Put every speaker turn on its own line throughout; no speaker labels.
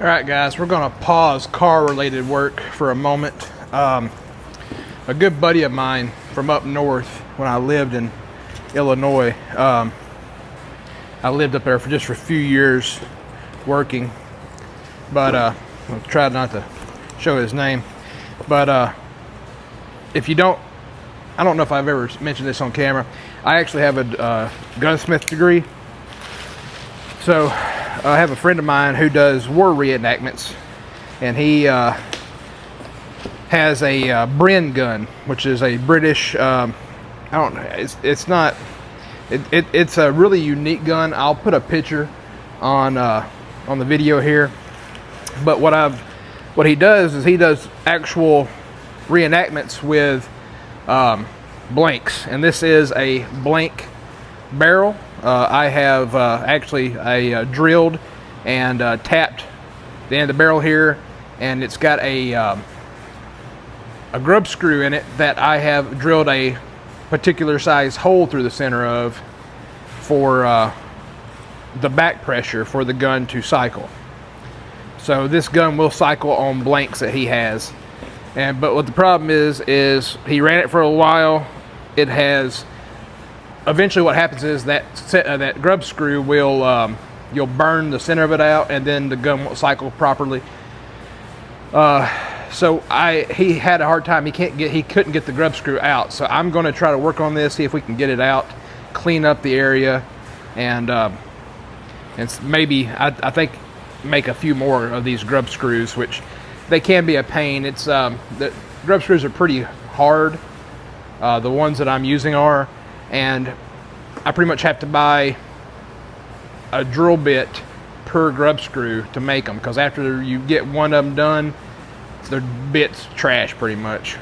Alright guys, we're going to pause car related work for a moment. A good buddy of mine from up north when I lived in Illinois, I lived up there for just a few years working, but I'll try not to show his name. But if you don't, I don't know if I've ever mentioned this on camera, I actually have a gunsmith degree. So I have a friend of mine who does war reenactments, and he has a Bren gun, which is a British, I don't know, it's a really unique gun. I'll put a picture on the video here. But what he does is he does actual reenactments with blanks, and this is a blank barrel. I have actually drilled and tapped the end of the barrel here, and it's got a grub screw in it that I have drilled a particular size hole through the center of for the back pressure for the gun to cycle. So this gun will cycle on blanks that he has. But what the problem is he ran it for a while. It has, eventually what happens is that that grub screw will, you'll burn the center of it out, and then the gun won't cycle properly. So he had a hard time. He couldn't get the grub screw out. So I'm going to try to work on this, see if we can get it out, clean up the area, and maybe I think make a few more of these grub screws, which they can be a pain. It's the grub screws are pretty hard. The ones that I'm using are, and I pretty much have to buy a drill bit per grub screw to make them, because after you get one of them done, the bit's trash pretty much.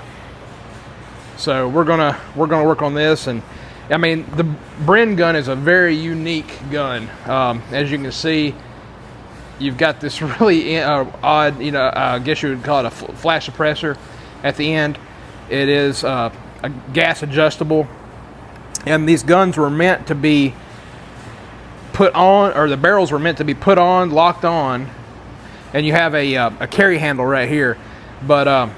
So we're gonna work on this. And I mean, the Bren gun is a very unique gun. As you can see, you've got this really odd, I guess you would call it a flash suppressor at the end. It is a gas adjustable, and these guns were meant to be put on, or the barrels were meant to be put on, locked on, and you have a carry handle right here. But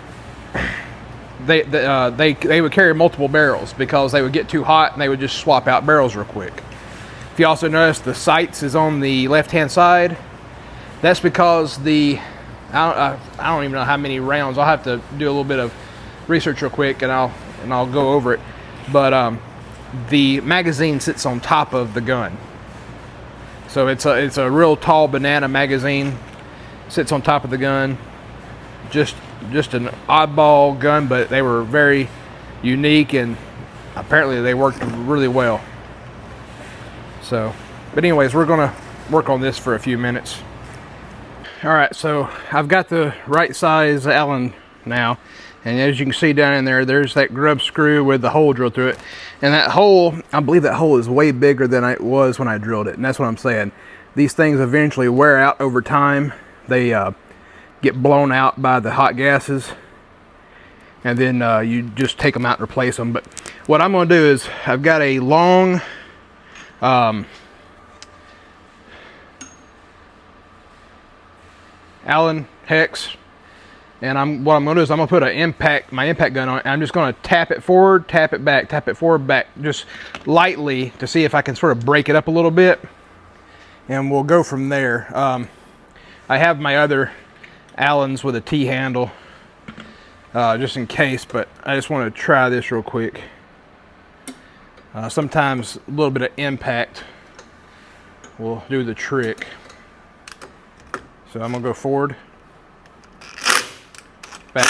they would carry multiple barrels because they would get too hot and they would just swap out barrels real quick. If you also notice, the sights is on the left hand side. That's because I don't even know how many rounds. I'll have to do a little bit of research real quick, and I'll go over it. But the magazine sits on top of the gun, so it's a real tall banana magazine. Sits on top of the gun. Just an oddball gun, but they were very unique, and apparently they worked really well. So, but anyways, we're gonna work on this for a few minutes. All right, so I've got the right size Allen now, and as you can see down in there, there's that grub screw with the hole drilled through it. And that hole, I believe that hole is way bigger than it was when I drilled it, and that's what I'm saying. These things eventually wear out over time. They get blown out by the hot gases, and then you just take them out and replace them. But what I'm going to do is, I've got a long Allen hex, and what I'm going to do is I'm going to put my impact gun on it, and I'm just going to tap it forward, tap it back, tap it forward, back, just lightly, to see if I can sort of break it up a little bit, and we'll go from there. I have my other Allens with a T handle, just in case, but I just want to try this real quick. Sometimes a little bit of impact will do the trick. So I'm gonna go forward, back.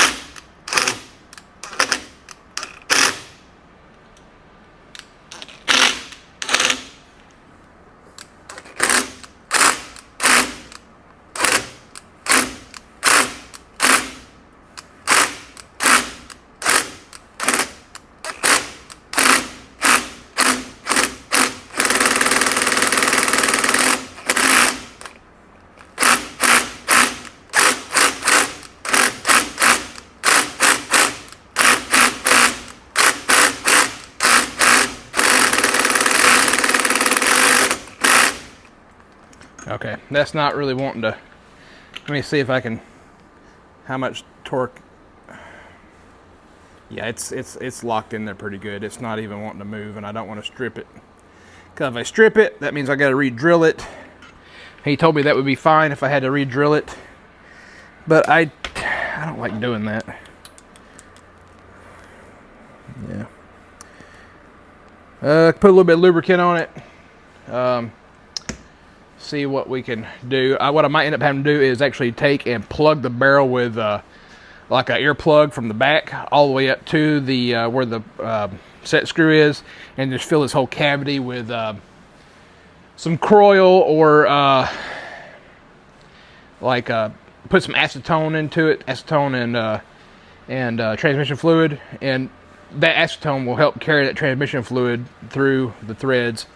Okay, that's not really wanting to Let me see if I can, how much torque. Yeah, it's locked in there pretty good. It's not even wanting to move, and I don't want to strip it. Because if I strip it, that means I got to re-drill it. He told me that would be fine if I had to re-drill it. But I don't like doing that. Yeah. Put a little bit of lubricant on it. See what we can do. What I might end up having to do is actually take and plug the barrel with like an earplug from the back all the way up to the where the set screw is, and just fill this whole cavity with some Croil or put some acetone into it, acetone and transmission fluid, and that acetone will help carry that transmission fluid through the threads.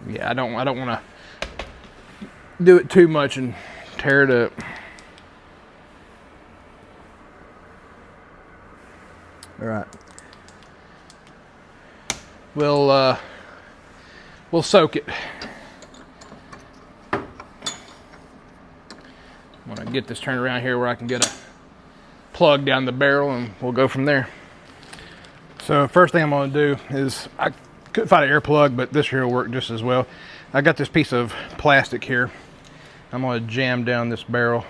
Yeah, I don't want to do it too much and tear it up. All right. We'll soak it. I'm gonna get this turned around here where I can get a plug down the barrel, and we'll go from there. So first thing I'm gonna do is, I couldn't find an air plug, but this here will work just as well. I got this piece of plastic here. I'm going to jam down this barrel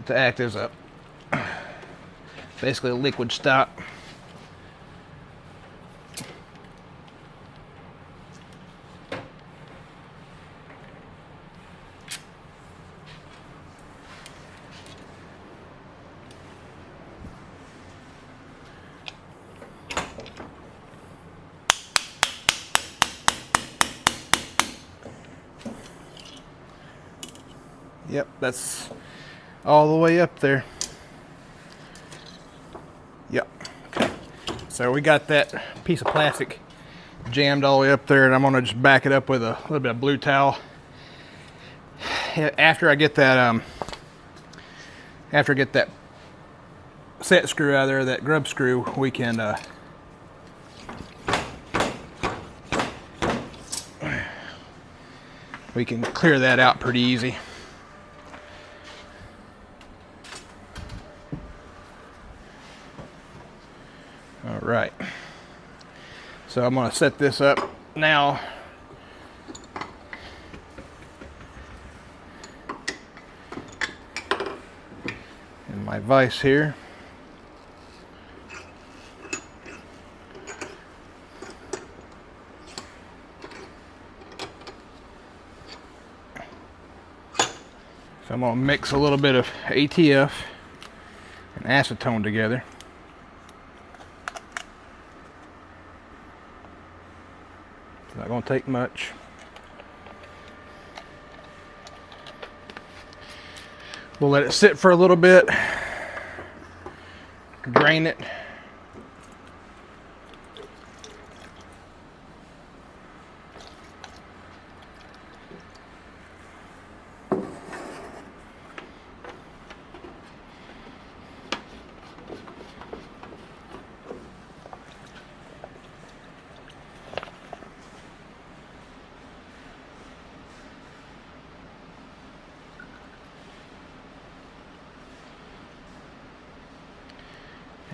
to act as a basically a liquid stop. Yep, that's all the way up there. Yep. Okay. So we got that piece of plastic jammed all the way up there, and I'm gonna just back it up with a little bit of blue towel. After I get that set screw out of there, that grub screw, we can clear that out pretty easy. All right, so I'm going to set this up now. In my vise here. So I'm going to mix a little bit of ATF and acetone together. Not going to take much. We'll let it sit for a little bit. Drain it.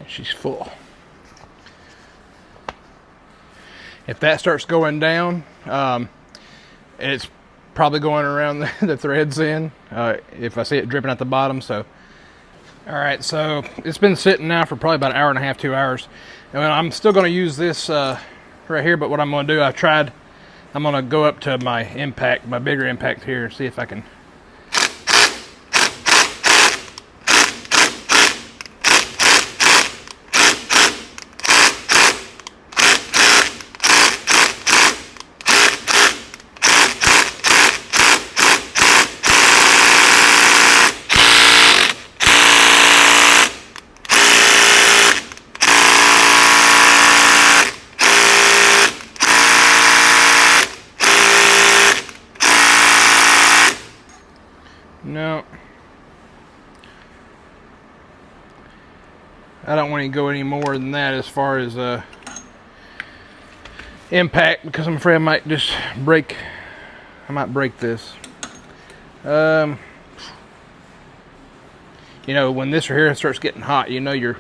She's full. If that starts going down, it's probably going around the threads in, if I see it dripping at the bottom. So, all right, so it's been sitting now for probably about an hour and a half, 2 hours. And I'm still going to use this right here, but what I'm going to do, I'm going to go up to my impact, my bigger impact here, and see if I can. No. I don't want to go any more than that as far as impact, because I'm afraid I might just break. I might break this. You know, when this right here starts getting hot, you know you're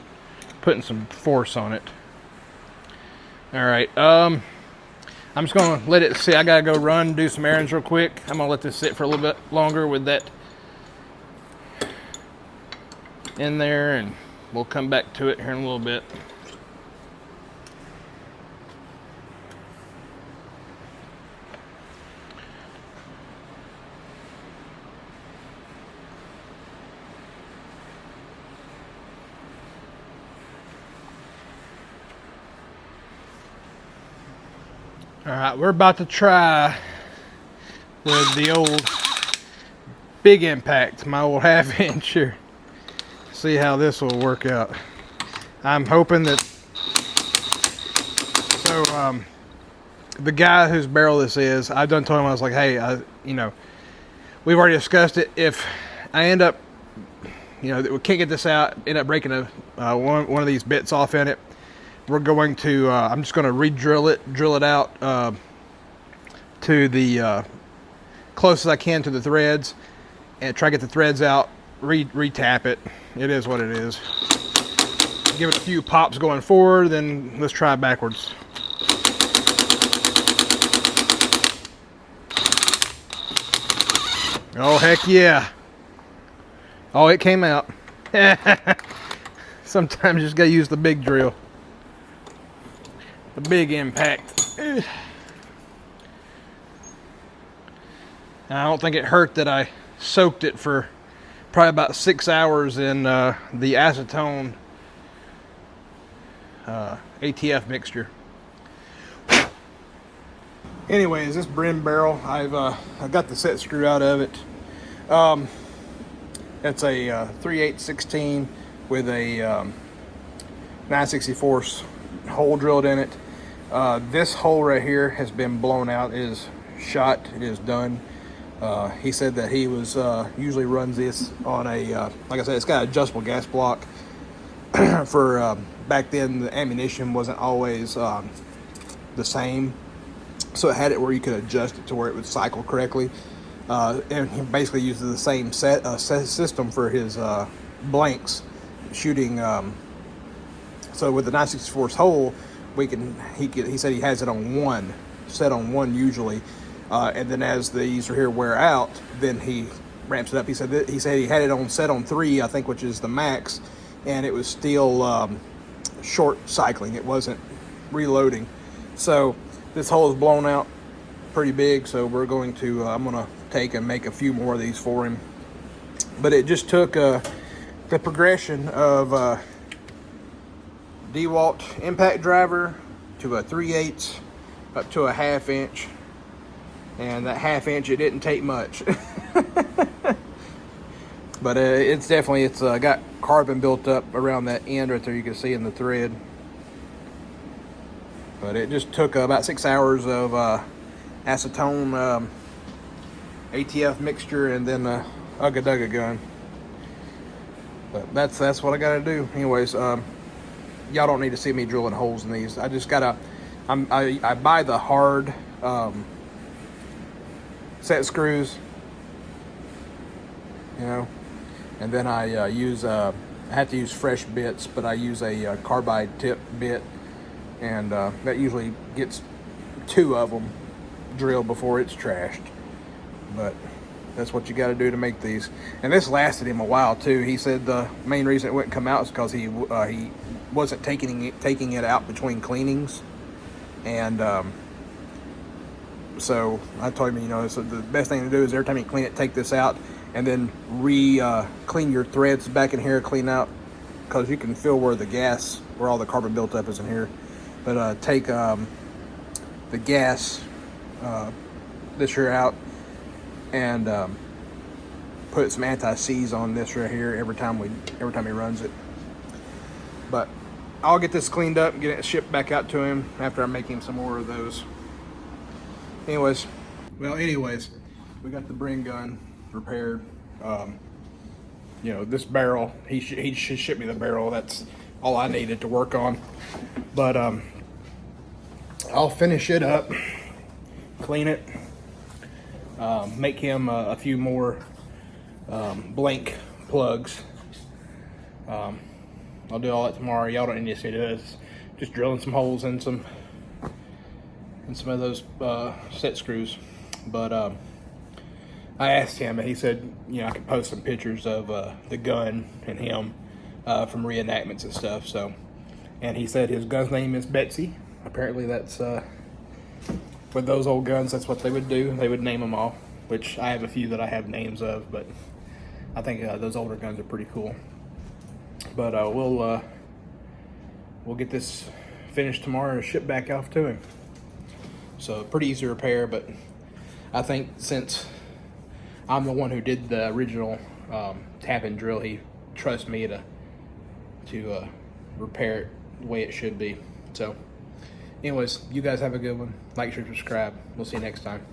putting some force on it. All right. I'm just gonna let it sit. I gotta go run, do some errands real quick. I'm gonna let this sit for a little bit longer with that in there, and we'll come back to it here in a little bit. All right, we're about to try with the old big impact, my old 1/2 inch here. See how this will work out. I'm hoping that, so the guy whose barrel this is, I've done told him, I was like, hey, you know, we've already discussed it. If I end up, you know, we can't get this out, end up breaking one of these bits off in it, we're going to, I'm just going to drill it out to the closest I can to the threads, and try to get the threads out, re-tap it. It is what it is. Give it a few pops going forward, then let's try backwards. Oh, heck yeah. Oh, it came out. Sometimes you just gotta use the big drill. The big impact. I don't think it hurt that I soaked it for probably about 6 hours in the acetone ATF mixture. Anyways, this Bren barrel, I've got the set screw out of it. It's a 3/8/16 with a 9/64 hole drilled in it. This hole right here has been blown out. It is shot. It is done. He said that he was usually runs this on a like I said, it's got an adjustable gas block. For back then, the ammunition wasn't always the same, so it had it where you could adjust it to where it would cycle correctly. And he basically uses the same system for his blanks shooting. So with the 9/64 hole, he said he has it on one, set on one usually, and then as these are here wear out, then he ramps it up. He said he had it set on 3, I think, which is the max, and it was still short cycling. It wasn't reloading. So this hole is blown out pretty big. So we're going to I'm gonna take and make a few more of these for him. But it just took the progression of DeWalt impact driver to a 3/8 up to a 1/2 inch, and that 1/2 inch, it didn't take much. But it's got carbon built up around that end right there, you can see in the thread. But it just took about 6 hours of acetone ATF mixture and then a Ugga Dugga gun. But that's what I gotta do. Anyways, y'all don't need to see me drilling holes in these. I just gotta, I buy the hard set screws, you know, and then I I have to use fresh bits, but I use a carbide tip bit, and that usually gets 2 of them drilled before it's trashed. But that's what you got to do to make these. And this lasted him a while too. He said the main reason it wouldn't come out is because he wasn't taking it out between cleanings, and so I told him, you know, so the best thing to do is every time you clean it, take this out and then clean your threads back in here, clean out, because you can feel where all the carbon built up is in here. But take the gas this here out, and put some anti-seize on this right here every time he runs it. But I'll get this cleaned up and get it shipped back out to him after I make him some more of those. Anyways, we got the Bren gun repaired. You know, this barrel, he should ship me the barrel. That's all I needed to work on. But I'll finish it up, clean it, make him a few more blank plugs. I'll do all that tomorrow. Y'all don't need to see this. Just drilling some holes in some of those set screws. But I asked him, and he said, you know, I could post some pictures of the gun and him from reenactments and stuff. So, and he said his gun's name is Betsy. Apparently, that's with those old guns. That's what they would do. They would name them all. Which I have a few that I have names of, but I think those older guns are pretty cool. But we'll get this finished tomorrow and shipped back off to him. So pretty easy to repair, but I think since I'm the one who did the original tap and drill, he trusts me to repair it the way it should be. So anyways, you guys have a good one. Like, share, subscribe. We'll see you next time.